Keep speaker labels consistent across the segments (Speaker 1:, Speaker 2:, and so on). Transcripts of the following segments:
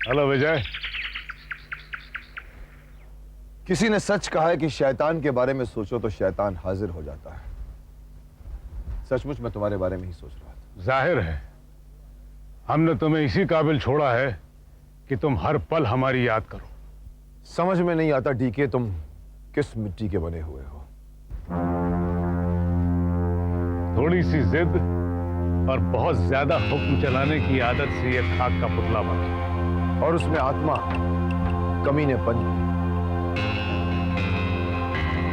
Speaker 1: Hello विजय।
Speaker 2: किसी ने सच कहा है कि शैतान के बारे में सोचो तो शैतान हाजिर हो जाता है। सचमुच मैं तुम्हारे बारे में ही सोच रहा था।
Speaker 1: जाहिर है हमने तुम्हें इसी काबिल छोड़ा है कि तुम हर पल हमारी याद करो।
Speaker 2: समझ में नहीं आता डीके, तुम किस मिट्टी के बने हुए हो।
Speaker 1: थोड़ी सी जिद और बहुत ज्यादा हुक्म चलाने की आदत से ये खाक का पुतला बना,
Speaker 2: और उसमें आत्मा कमीनेपन।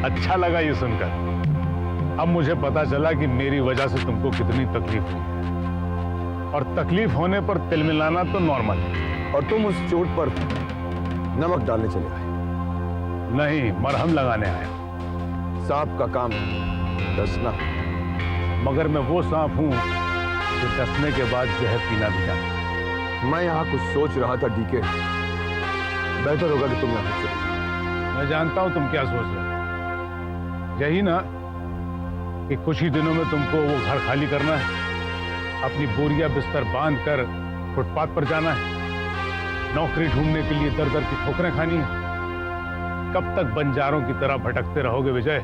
Speaker 1: अच्छा लगा ये सुनकर। अब मुझे पता चला कि मेरी वजह से तुमको कितनी तकलीफ हुई है, और तकलीफ होने पर तिल मिलाना तो नॉर्मल है।
Speaker 2: और तुम उस चोट पर नमक डालने चले आए।
Speaker 1: नहीं, मरहम लगाने आया।
Speaker 2: सांप का काम डसना,
Speaker 1: मगर मैं वो सांप हूं जो डसने के बाद जहर पीना भी चाहता।
Speaker 2: मैं यहां कुछ सोच रहा था डीके, बेहतर होगा कि तुम यहां चले जाओ।
Speaker 1: मैं जानता हूं तुम क्या सोच रहे हो। यही ना कि कुछ ही दिनों में तुमको वो घर खाली करना है, अपनी बोरिया बिस्तर बांध कर फुटपाथ पर जाना है, नौकरी ढूंढने के लिए दर दर की ठोकरें खानी है। कब तक बंजारों की तरह भटकते रहोगे विजय?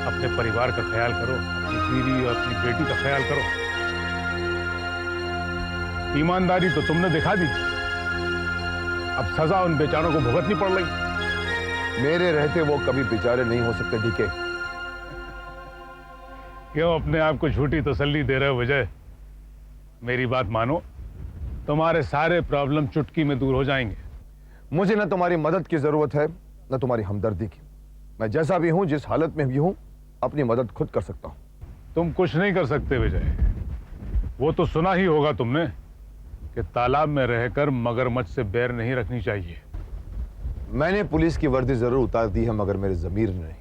Speaker 1: अपने परिवार का ख्याल करो, अपनी बीवी और अपनी बेटी का ख्याल करो। ईमानदारी तो तुमने दिखा दी, अब सजा उन बेचारों को भुगतनी पड़ रही।
Speaker 2: मेरे रहते वो कभी बेचारे नहीं हो सकते डीके।
Speaker 1: क्यों अपने आप को झूठी तसल्ली दे रहे हो विजय? मेरी बात मानो, तुम्हारे सारे प्रॉब्लम चुटकी में दूर हो जाएंगे।
Speaker 2: मुझे न तुम्हारी मदद की जरूरत है न तुम्हारी हमदर्दी की। मैं जैसा भी हूं, जिस हालत में भी हूं, अपनी मदद खुद कर सकता हूं।
Speaker 1: तुम कुछ नहीं कर सकते विजय। वो तो सुना ही होगा तुमने कि तालाब में रहकर मगरमच्छ से बैर नहीं रखनी चाहिए।
Speaker 2: मैंने पुलिस की वर्दी जरूर उतार दी है, मगर मेरे जमीर ने नहीं।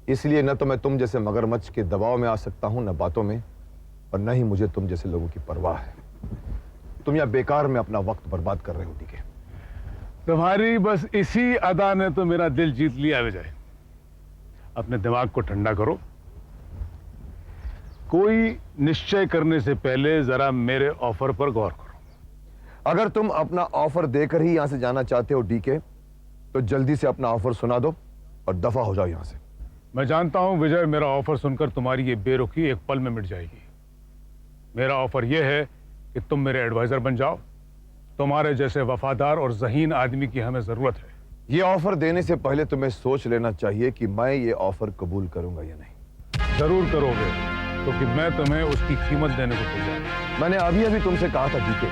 Speaker 2: इसलिए न तो मैं तुम जैसे मगरमच्छ के दबाव में आ सकता हूं, न बातों में, और न ही मुझे तुम जैसे लोगों की परवाह है। तुम यहां बेकार में अपना वक्त बर्बाद कर रहे हो डीके।
Speaker 1: तुम्हारी बस इसी अदा ने तो मेरा दिल जीत लिया विजय। अपने दिमाग को ठंडा करो। कोई निश्चय करने से पहले जरा मेरे ऑफर पर गौर करो।
Speaker 2: अगर तुम अपना ऑफर देकर ही यहां से जाना चाहते हो डीके, तो जल्दी से अपना ऑफर सुना दो और दफा हो जाओ यहां से।
Speaker 1: मैं जानता हूं विजय, मेरा ऑफर सुनकर तुम्हारी ये बेरुखी एक पल में मिट जाएगी। मेरा ऑफर यह है कि तुम मेरे एडवाइजर बन जाओ। तुम्हारे जैसे वफादार और ज़हीन आदमी की हमें जरूरत है।
Speaker 2: यह ऑफर देने से पहले तुम्हें सोच लेना चाहिए कि मैं ये ऑफर कबूल करूंगा या नहीं।
Speaker 1: जरूर करोगे, क्योंकि मैं तुम्हें उसकी कीमत देने को तैयार हूं।
Speaker 2: मैंने अभी अभी तुमसे कहा था डीके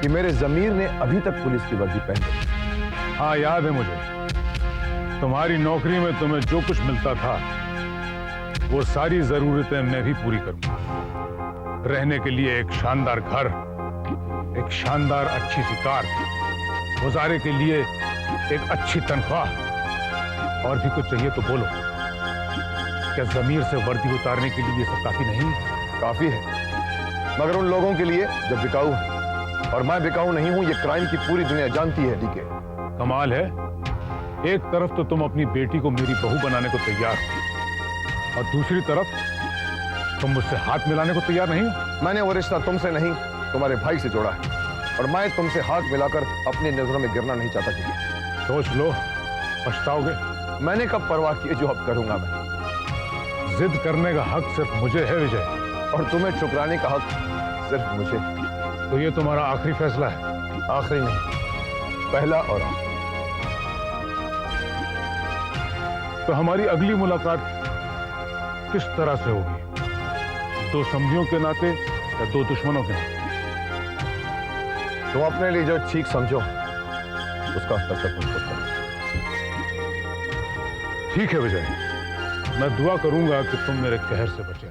Speaker 2: कि मेरे जमीर ने अभी तक पुलिस की वर्दी पहन रखी।
Speaker 1: हाँ, याद है मुझे। तुम्हारी नौकरी में तुम्हें जो कुछ मिलता था वो सारी जरूरतें मैं भी पूरी करूंगा। रहने के लिए एक शानदार घर, एक शानदार अच्छी सी कार, गुजारे के लिए एक अच्छी तनख्वाह। और भी कुछ चाहिए तो बोलो। क्या जमीर से वर्दी उतारने के लिए ये सब काफी नहीं?
Speaker 2: काफी है, मगर उन लोगों के लिए जो बिकाऊ है, और मैं बिकाऊ नहीं हूं। ये क्राइम की पूरी दुनिया जानती है डीके।
Speaker 1: कमाल है, एक तरफ तो तुम अपनी बेटी को मेरी बहू बनाने को तैयार हो, और दूसरी तरफ तुम मुझसे हाथ मिलाने को तैयार नहीं हो।
Speaker 2: मैंने वो रिश्ता तुमसे नहीं, तुम्हारे भाई से जोड़ा है, और मैं तुमसे हाथ मिलाकर अपनी नजरों में गिरना नहीं चाहता डीके।
Speaker 1: सोच लो, पछताओगे।
Speaker 2: मैंने कब परवाह की जो अब करूंगा मैं।
Speaker 1: जिद करने का हक सिर्फ मुझे है विजय,
Speaker 2: और तुम्हें ठुकराने का हक सिर्फ मुझे।
Speaker 1: तो ये तुम्हारा आखिरी फैसला है?
Speaker 2: आखिरी नहीं, पहला और आखिरी।
Speaker 1: तो हमारी अगली मुलाकात किस तरह से होगी? दो समझियों के नाते या दो दुश्मनों के नाते?
Speaker 2: तुम अपने लिए जो ठीक समझो उसका फैसला तुम खुद करो।
Speaker 1: ठीक है विजय, मैं दुआ करूंगा कि तुम मेरे कहर से बचे।